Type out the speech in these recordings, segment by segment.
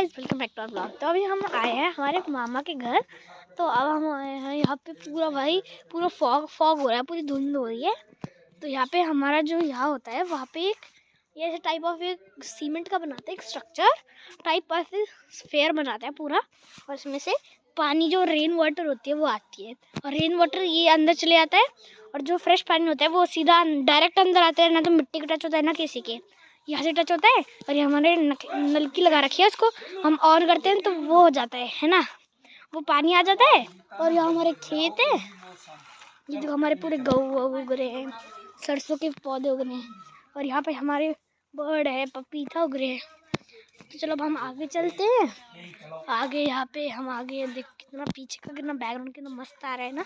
Guys, welcome back to our blog. तो अभी हम आए हैं हमारे मामा के घर। तो अब हम आए हैं यहाँ पे पूरा फॉग हो रहा है, पूरी धुंध हो रही है। तो यहाँ पे हमारा जो यहाँ होता है वहाँ पे एक ये टाइप ऑफ एक सीमेंट का बनाते हैं, एक स्ट्रक्चर टाइप ऑफ स्फेयर बनाते हैं पूरा, और इसमें से पानी जो रेन वाटर होती है वो आती है, और रेन वाटर ये अंदर चले जाता है, और जो फ्रेश पानी होता है वो सीधा डायरेक्ट अंदर आता है। ना तो मिट्टी का टच होता है ना किसी के, यहाँ से टच होता है। और ये हमारे नलकी लगा रखी है, उसको हम ऑन करते हैं तो वो हो जाता है ना, वो पानी आ जाता है। और यहाँ हमारे खेत है, ये जो हमारे पूरे गऊ उग रहे हैं, सरसों के पौधे उग रहे हैं, और यहाँ पे हमारे बर्ड है, पपीता उग रहे हैं। तो चलो अब हम आगे चलते हैं। आगे यहाँ पे हम आगे देख, कितना पीछे का कितना बैकग्राउंड कितना मस्त आ रहा है ना।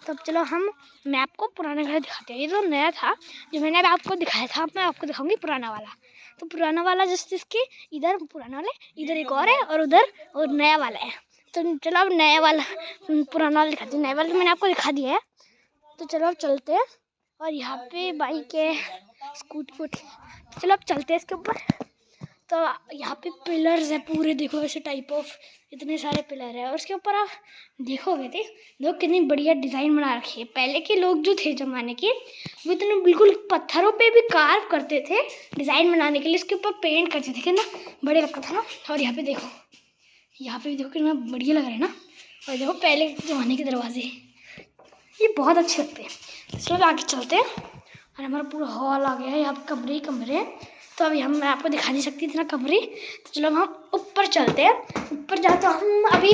तो अब चलो मैं आपको पुराना घर दिखाते हैं। ये जो नया था जो मैंने अब आपको दिखाया था, मैं आपको दिखाऊंगी पुराना वाला। तो पुराना वाला जिसके इधर पुराना वाला है, इधर एक और है, और उधर और नया वाला है। तो चलो अब नया वाला पुराना वाला दिखाती हूँ। नया वाला तो मैंने आपको दिखा दिया है। तो चलो अब चलते हैं। और यहाँ पे बाइक है, स्कूटी। चलो अब चलते हैं इसके ऊपर। तो यहाँ पे पिलर्स है पूरे, देखो ऐसे टाइप ऑफ इतने सारे पिलर है। और उसके ऊपर आप देखोगे देखो कितनी बढ़िया डिज़ाइन बना रखी है। पहले के लोग जो थे ज़माने के, वो इतने बिल्कुल पत्थरों पे भी कार्व करते थे डिज़ाइन बनाने के लिए, इसके ऊपर पेंट करते थे, कितना बढ़िया लगता था ना। और यहाँ पे भी देखो कितना बढ़िया लग रहा है ना। और देखो पहले के ज़माने के दरवाजे, ये बहुत अच्छे लगते हैं। चलो आगे चलते हैं। और हमारा पूरा हॉल आ गया है, यहाँ पे कमरे ही कमरे हैं। तो अभी मैं आपको दिखा नहीं सकती इतना कमरे। तो चलो हम ऊपर चलते हैं। ऊपर जाते हम अभी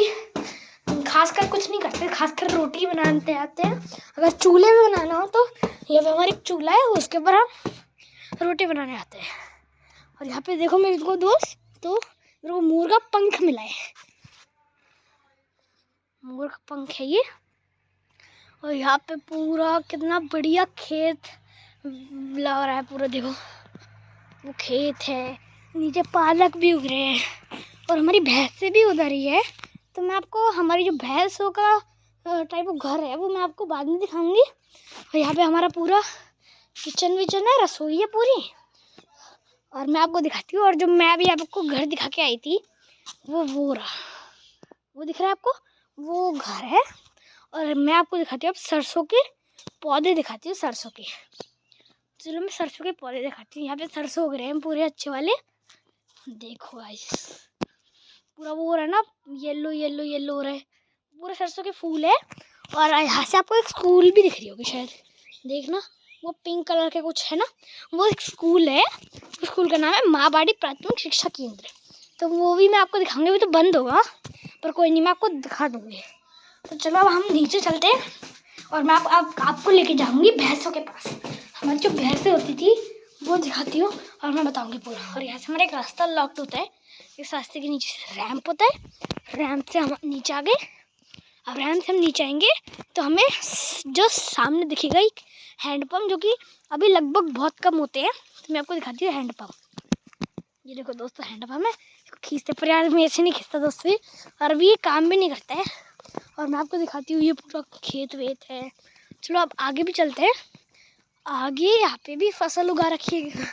खासकर कुछ नहीं करते, खासकर रोटी बनाते आते हैं। अगर चूल्हे में बनाना हो तो ये पे हमारी चूल्हा है, उसके ऊपर हम रोटी बनाने आते हैं। और यहाँ पे देखो मेरे को दोस्त, तो मेरे को मोर का पंख मिला है, मोर का पंख है ये। और यहाँ पे पूरा कितना बढ़िया खेत लग रहा है पूरा, देखो वो खेत है, नीचे पालक भी उग रहे हैं, और हमारी भैंसें भी उधर ही है। तो मैं आपको हमारी जो भैंसों का टाइप ऑफ घर है वो मैं आपको बाद में दिखाऊंगी। और यहाँ पे हमारा पूरा किचन विचन है, रसोई है पूरी, और मैं आपको दिखाती हूँ। और जो मैं अभी आपको घर दिखा के आई थी वो रहा, वो दिख रहा है आपको, वो घर है। और मैं आपको दिखाती हूँ अब सरसों के पौधे दिखाती हूँ, सरसों के। चलो मैं सरसों के पौधे दिखाती हूँ। यहाँ पे सरसों उग रहे हैं पूरे अच्छे वाले, देखो गाइस, पूरा वो हो रहा है ना, येलो येलो येलो हो रहा है, पूरे सरसों के फूल है। और यहाँ से आपको एक स्कूल भी दिख रही होगी शायद, देखना वो पिंक कलर के कुछ है ना, वो एक स्कूल है। स्कूल का नाम है माँ बाड़ी प्राथमिक शिक्षा केंद्र। तो वो भी मैं आपको दिखाऊंगी, अभी तो बंद होगा, पर कोई नहीं, मैं आपको दिखा दूँगी। तो चलो अब हम नीचे चलते हैं, और मैं आपको लेके जाऊँगी भैंसों के पास। हमारी जो भैंसें होती थी वो दिखाती हूँ, और मैं बताऊँगी पूरा। और यहाँ से हमारा एक रास्ता लॉक्ड होता है, इस रास्ते के नीचे रैंप होता है, रैंप से हम नीचे आ गए। अब रैंप से हम नीचे आएंगे तो हमें जो सामने दिखेगा एक हैंडपम्प, जो कि अभी लगभग बहुत कम होते हैं। तो मैं आपको दिखाती हूँ हैंडपम्प। ये देखो दोस्तों, हैंडपम्प है, खींचते पर यार मैं ऐसे नहीं खींचता दोस्तों, और अभी ये काम भी नहीं करता है। और मैं आपको दिखाती हूँ, ये पूरा खेत वेत है। चलो अब आगे भी चलते हैं। आगे यहाँ पे भी फसल उगा रखी है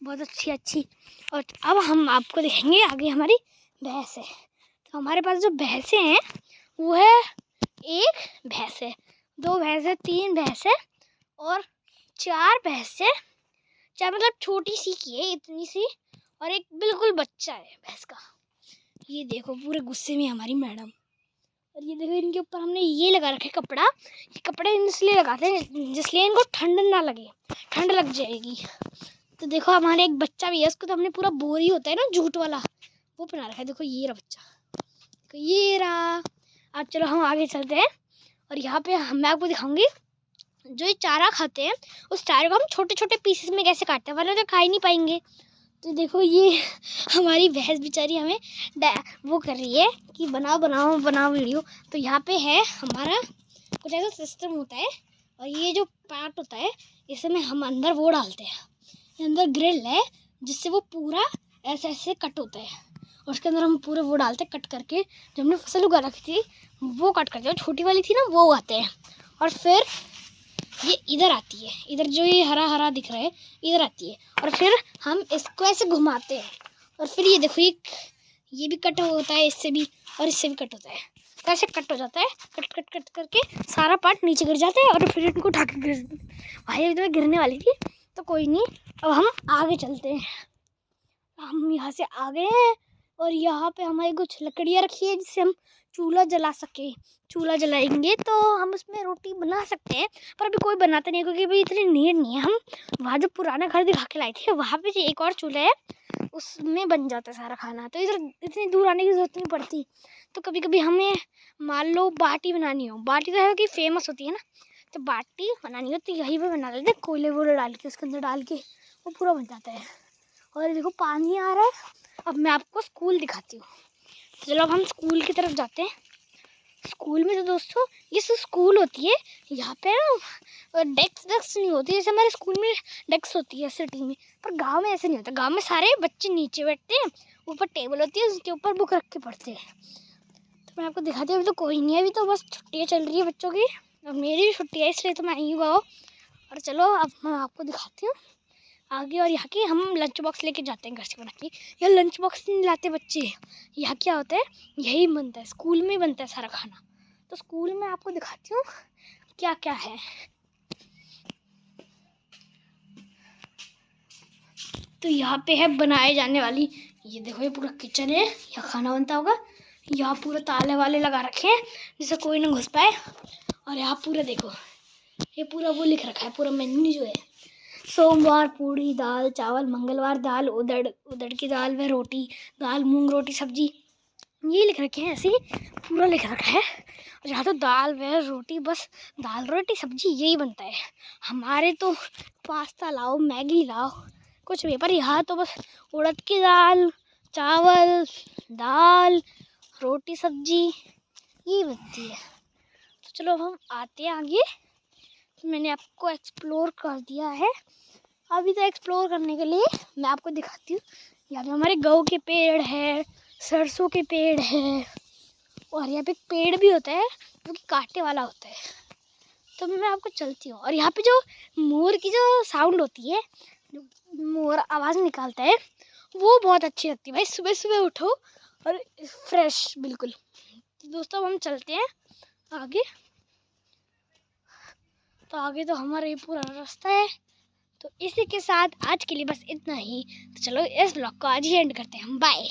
बहुत अच्छी। और अब हम आपको दिखाएंगे आगे हमारी भैंस है। तो हमारे पास जो भैंसें हैं वो है, एक भैंस है, दो भैंस है, तीन भैंस है, और चार भैंस है। चार मतलब छोटी सी की है, इतनी सी, और एक बिल्कुल बच्चा है भैंस का। ये देखो पूरे गुस्से में हमारी मैडम। और ये देखो इनके ऊपर हमने ये लगा रखा है कपड़ा। ये कपड़े इसलिए लगाते हैं जिसलिए इनको ठंड ना लगे, ठंड लग जाएगी। तो देखो हमारे एक बच्चा भी है, उसको तो हमने पूरा बोरी होता है ना जूट वाला, वो पहना रखा है। देखो ये रहा बच्चा, तो ये रहा। अब चलो हम आगे चलते हैं। और यहाँ पे मैं आपको दिखाऊंगी जो ये चारा खाते हैं, उस चारे को हम छोटे छोटे पीसेस में कैसे काटते हैं, वरना तो खा ही नहीं पाएंगे। तो देखो ये हमारी भैंस बेचारी हमें वो कर रही है कि बनाओ वीडियो। तो यहाँ पे है हमारा कुछ ऐसा सिस्टम होता है, और ये जो पार्ट होता है इसमें हम अंदर वो डालते हैं, अंदर ग्रिल है जिससे वो पूरा ऐसे ऐसे कट होता है, और उसके अंदर हम पूरे वो डालते हैं कट करके। जो हमने फसल उगा रखी थी वो कट करते हैं, छोटी वाली थी ना वो उगाते हैं। और फिर ये इधर आती है, इधर जो ये हरा हरा दिख रहा है इधर आती है, और फिर हम इसको ऐसे घुमाते हैं। और फिर ये देखो ये भी कट होता है इससे भी, और इससे भी कट होता है। तो ऐसे कट हो जाता है, कट कट कट करके सारा पार्ट नीचे गिर जाता है और फिर इनको उठा के गिर। भाई अभी तो मैं गिरने वाली थी, तो कोई नहीं, अब हम आगे चलते हैं। हम यहाँ से आ गए हैं और यहाँ पे हमारी कुछ लकड़ियाँ रखी है जिससे हम चूल्हा जला सके। चूल्हा जलाएंगे तो हम उसमें रोटी बना सकते हैं, पर अभी कोई बनाता नहीं है क्योंकि अभी इतनी नीड नहीं है। हम वहाँ जो पुराना घर दिखा के लाए थे वहाँ पे जो एक और चूल्हा है उसमें बन जाता है सारा खाना, तो इधर इतनी दूर आने की ज़रूरत नहीं पड़ती। तो कभी कभी हमें मान लो बाटी बनानी हो, बाटी तो है कि फेमस होती है ना, तो बाटी बनानी हो तो यहीं पर बना लेते हैं, कोयले वोले डाल के उसके अंदर डाल के वो पूरा बन जाता है। और देखो पानी आ रहा है। अब मैं आपको स्कूल दिखाती हूँ। चलो अब हम स्कूल की तरफ जाते हैं। स्कूल में तो दोस्तों ये सब स्कूल होती है, यहाँ पे ना डेस्क नहीं होती जैसे हमारे स्कूल में डेस्क होती है सिटी में, पर गांव में ऐसे नहीं होता। गांव में सारे बच्चे नीचे बैठते हैं, ऊपर टेबल होती है उसके ऊपर बुक रख के पढ़ते हैं। तो मैं आपको दिखाती हूँ। अभी तो कोई नहीं है, अभी तो बस छुट्टियाँ चल रही है बच्चों की, अब मेरी भी छुट्टी है इसलिए तो मैं आई हुआ हूँ। और चलो अब मैं आपको दिखाती हूँ आगे। और यहाँ की हम लंच बॉक्स लेके जाते हैं घर से बना के। यह लंच बॉक्स नहीं लाते बच्चे, यहाँ क्या होता है यही बनता है, स्कूल में ही बनता है सारा खाना। तो स्कूल में आपको दिखाती हूँ क्या क्या है। तो यहाँ पे है बनाए जाने वाली, ये देखो ये पूरा किचन है, यहाँ खाना बनता होगा। यहाँ पूरा ताले वाले लगा रखे हैं जिससे कोई ना घुस पाए। और यहाँ पूरा देखो ये पूरा वो लिख रखा है, पूरा मेन्यू जो है, सोमवार पूड़ी दाल चावल, मंगलवार दाल उड़द उड़द की दाल व रोटी, दाल मूंग रोटी सब्जी, ये लिख रखे हैं, ऐसे ही पूरा लिख रखा है। और यहाँ तो दाल व रोटी, बस दाल रोटी सब्जी यही बनता है। हमारे तो पास्ता लाओ मैगी लाओ कुछ भी, पर यहाँ तो बस उड़द की दाल चावल दाल रोटी सब्जी यही बनती है। तो चलो हम आते हैं आगे। मैंने आपको एक्सप्लोर कर दिया है, अभी तो एक्सप्लोर करने के लिए मैं आपको दिखाती हूँ। यहाँ पे हमारे गऊ के पेड़ है, सरसों के पेड़ है, और यहाँ पे एक पेड़ भी होता है जो कि कांटे वाला होता है। तो मैं आपको चलती हूँ। और यहाँ पे जो मोर की जो साउंड होती है, जो मोर आवाज़ निकालता है, वो बहुत अच्छी लगती है भाई। सुबह सुबह उठो और फ्रेश बिल्कुल। तो दोस्तों हम चलते हैं आगे। तो आगे तो हमारा ये पूरा रास्ता है। तो इसी के साथ आज के लिए बस इतना ही। तो चलो इस ब्लॉग को आज ही एंड करते हैं हम। बाय।